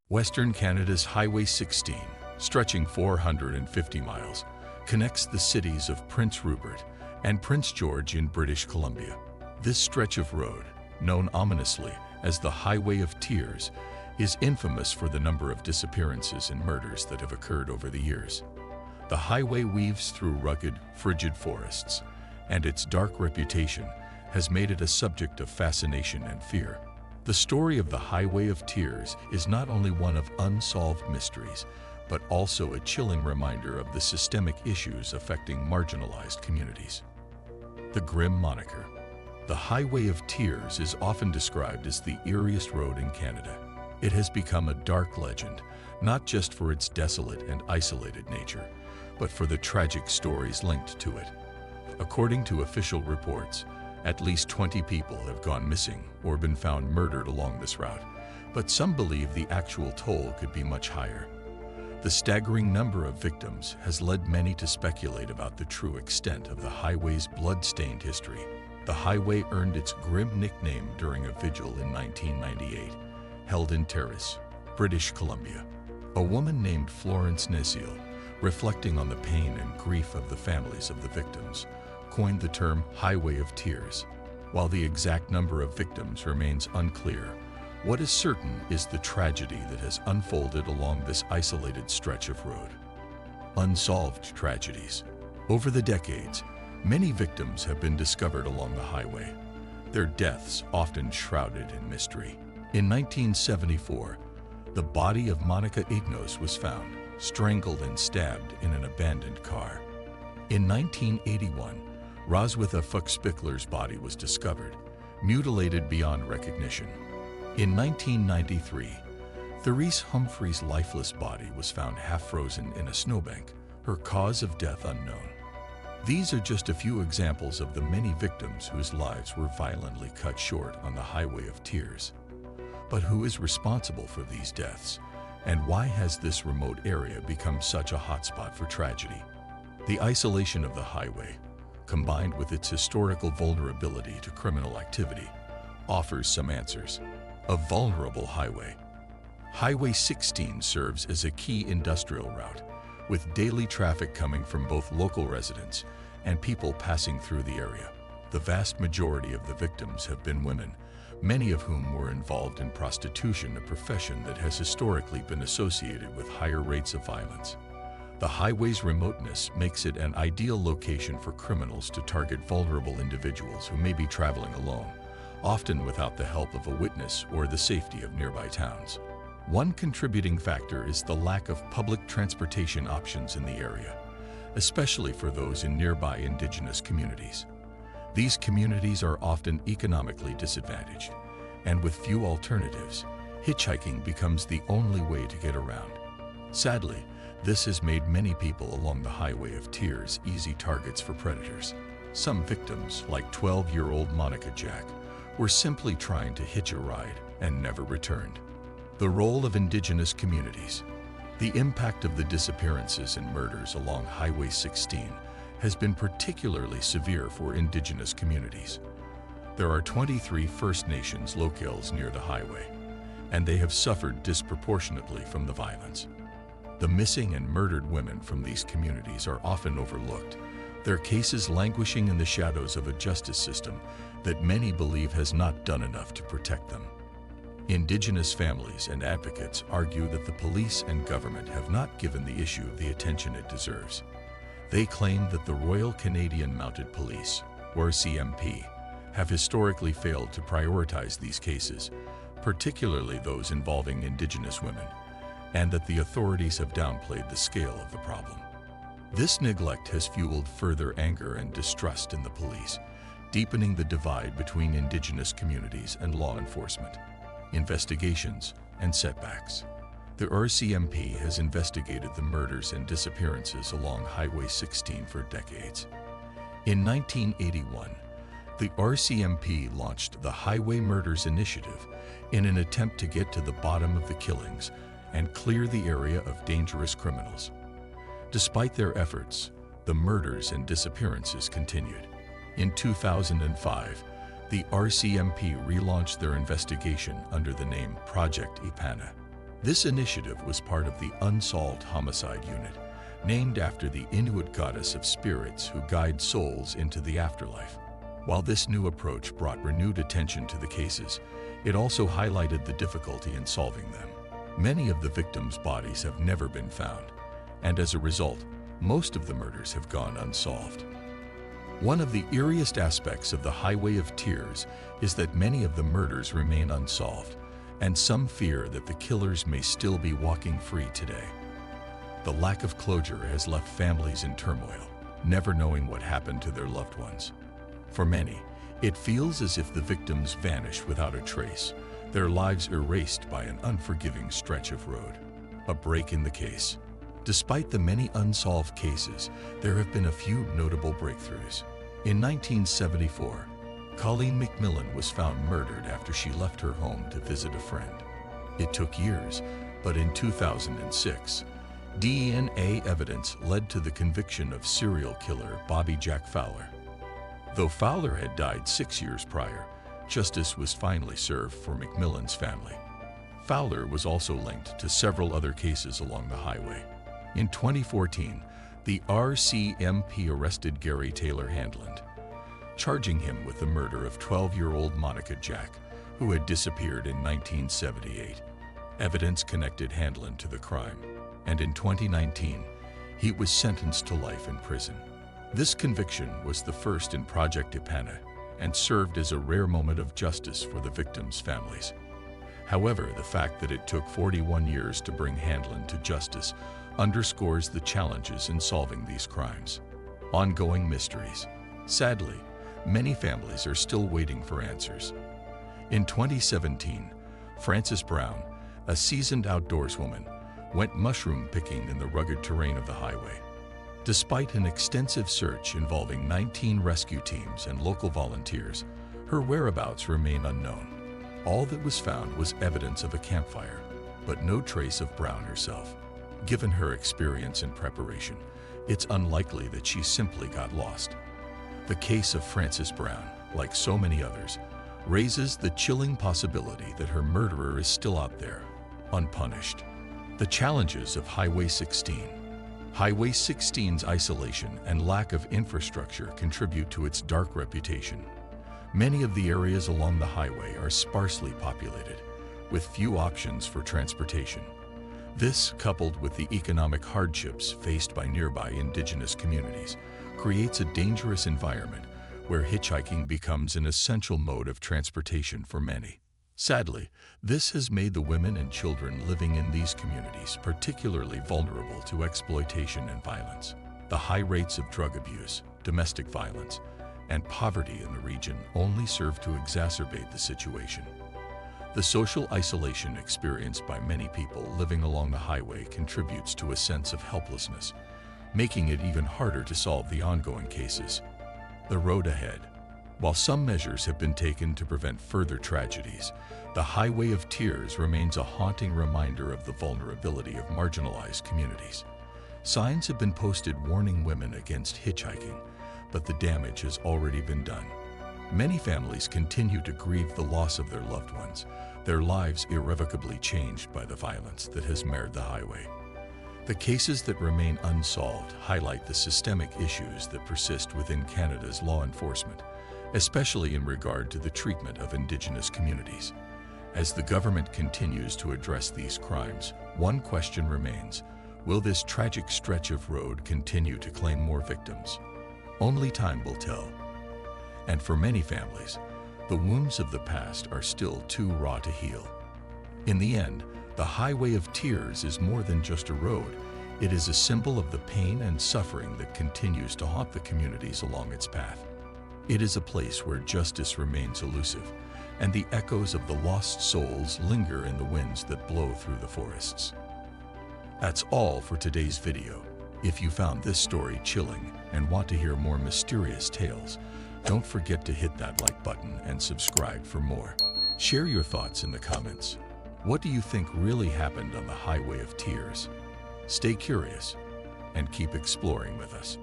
Western Canada's Highway 16, stretching 450 miles, connects the cities of Prince Rupert and Prince George in British Columbia. This stretch of road, known ominously as the Highway of Tears, is infamous for the number of disappearances and murders that have occurred over the years. The highway weaves through rugged, frigid forests, and its dark reputation has made it a subject of fascination and fear. The story of the Highway of Tears is not only one of unsolved mysteries, but also a chilling reminder of the systemic issues affecting marginalized communities. The grim moniker. The Highway of Tears is often described as the eeriest road in Canada. It has become a dark legend, not just for its desolate and isolated nature, but for the tragic stories linked to it. According to official reports, at least 20 people have gone missing or been found murdered along this route, but some believe the actual toll could be much higher. The staggering number of victims has led many to speculate about the true extent of the highway's blood-stained history. The highway earned its grim nickname during a vigil in 1998, held in Terrace, British Columbia. A woman named Florence Nézil, reflecting on the pain and grief of the families of the victims, coined the term Highway of Tears. While the exact number of victims remains unclear, what is certain is the tragedy that has unfolded along this isolated stretch of road. Unsolved tragedies. Over the decades, many victims have been discovered along the highway, their deaths often shrouded in mystery. In 1974, the body of Monica Ignos was found, strangled and stabbed in an abandoned car. In 1981, Roswitha Fuchs-Spickler's body was discovered, mutilated beyond recognition. In 1993, Therese Humphrey's lifeless body was found half-frozen in a snowbank, her cause of death unknown. These are just a few examples of the many victims whose lives were violently cut short on the Highway of Tears. But who is responsible for these deaths, and why has this remote area become such a hotspot for tragedy? The isolation of the highway, combined with its historical vulnerability to criminal activity, offers some answers. A vulnerable highway. Highway 16 serves as a key industrial route, with daily traffic coming from both local residents and people passing through the area. The vast majority of the victims have been women, many of whom were involved in prostitution, a profession that has historically been associated with higher rates of violence. The highway's remoteness makes it an ideal location for criminals to target vulnerable individuals who may be traveling alone, often without the help of a witness or the safety of nearby towns. One contributing factor is the lack of public transportation options in the area, especially for those in nearby Indigenous communities. These communities are often economically disadvantaged, and with few alternatives, hitchhiking becomes the only way to get around. Sadly, this has made many people along the Highway of Tears easy targets for predators. Some victims, like 12-year-old Monica Jack, were simply trying to hitch a ride and never returned. The role of Indigenous communities. The impact of the disappearances and murders along Highway 16 has been particularly severe for Indigenous communities. There are 23 First Nations locales near the highway, and they have suffered disproportionately from the violence. The missing and murdered women from these communities are often overlooked, their cases languishing in the shadows of a justice system that many believe has not done enough to protect them. Indigenous families and advocates argue that the police and government have not given the issue the attention it deserves. They claim that the Royal Canadian Mounted Police, or CMP, have historically failed to prioritize these cases, particularly those involving Indigenous women, and that the authorities have downplayed the scale of the problem. This neglect has fueled further anger and distrust in the police, deepening the divide between Indigenous communities and law enforcement. Investigations and setbacks. The RCMP has investigated the murders and disappearances along Highway 16 for decades. In 1981, the RCMP launched the Highway Murders Initiative in an attempt to get to the bottom of the killings and clear the area of dangerous criminals. Despite their efforts, the murders and disappearances continued. In 2005, the RCMP relaunched their investigation under the name Project Ipana. This initiative was part of the Unsolved Homicide Unit, named after the Inuit goddess of spirits who guide souls into the afterlife. While this new approach brought renewed attention to the cases, it also highlighted the difficulty in solving them. Many of the victims' bodies have never been found, and as a result, most of the murders have gone unsolved. One of the eeriest aspects of the Highway of Tears is that many of the murders remain unsolved, and some fear that the killers may still be walking free today. The lack of closure has left families in turmoil, never knowing what happened to their loved ones. For many, it feels as if the victims vanished without a trace, their lives erased by an unforgiving stretch of road. A break in the case. Despite the many unsolved cases, there have been a few notable breakthroughs. In 1974, Colleen McMillan was found murdered after she left her home to visit a friend. It took years, but in 2006, DNA evidence led to the conviction of serial killer Bobby Jack Fowler. Though Fowler had died 6 years prior, justice was finally served for McMillan's family. Fowler was also linked to several other cases along the highway. In 2014, the RCMP arrested Gary Taylor Handland, charging him with the murder of 12-year-old Monica Jack, who had disappeared in 1978. Evidence connected Handland to the crime, and in 2019, he was sentenced to life in prison. This conviction was the first in Project Ipana and served as a rare moment of justice for the victims' families. However, the fact that it took 41 years to bring Handland to justice underscores the challenges in solving these crimes. Ongoing mysteries. Sadly, many families are still waiting for answers. In 2017, Frances Brown, a seasoned outdoorswoman, went mushroom picking in the rugged terrain of the highway. Despite an extensive search involving 19 rescue teams and local volunteers, her whereabouts remain unknown. All that was found was evidence of a campfire, but no trace of Brown herself. Given her experience and preparation, it's unlikely that she simply got lost. The case of Frances Brown, like so many others, raises the chilling possibility that her murderer is still out there, unpunished. The challenges of Highway 16. Highway 16's isolation and lack of infrastructure contribute to its dark reputation. Many of the areas along the highway are sparsely populated, with few options for transportation. This, coupled with the economic hardships faced by nearby Indigenous communities, creates a dangerous environment where hitchhiking becomes an essential mode of transportation for many. Sadly, this has made the women and children living in these communities particularly vulnerable to exploitation and violence. The high rates of drug abuse, domestic violence, and poverty in the region only serve to exacerbate the situation. The social isolation experienced by many people living along the highway contributes to a sense of helplessness, making it even harder to solve the ongoing cases. The road ahead. While some measures have been taken to prevent further tragedies, the Highway of Tears remains a haunting reminder of the vulnerability of marginalized communities. Signs have been posted warning women against hitchhiking, but the damage has already been done. Many families continue to grieve the loss of their loved ones, their lives irrevocably changed by the violence that has marred the highway. The cases that remain unsolved highlight the systemic issues that persist within Canada's law enforcement, especially in regard to the treatment of Indigenous communities. As the government continues to address these crimes, one question remains: will this tragic stretch of road continue to claim more victims? Only time will tell. And for many families, the wounds of the past are still too raw to heal. In the end, the Highway of Tears is more than just a road. It is a symbol of the pain and suffering that continues to haunt the communities along its path. It is a place where justice remains elusive, and the echoes of the lost souls linger in the winds that blow through the forests. That's all for today's video. If you found this story chilling and want to hear more mysterious tales, don't forget to hit that like button and subscribe for more. Share your thoughts in the comments. What do you think really happened on the Highway of Tears? Stay curious and keep exploring with us.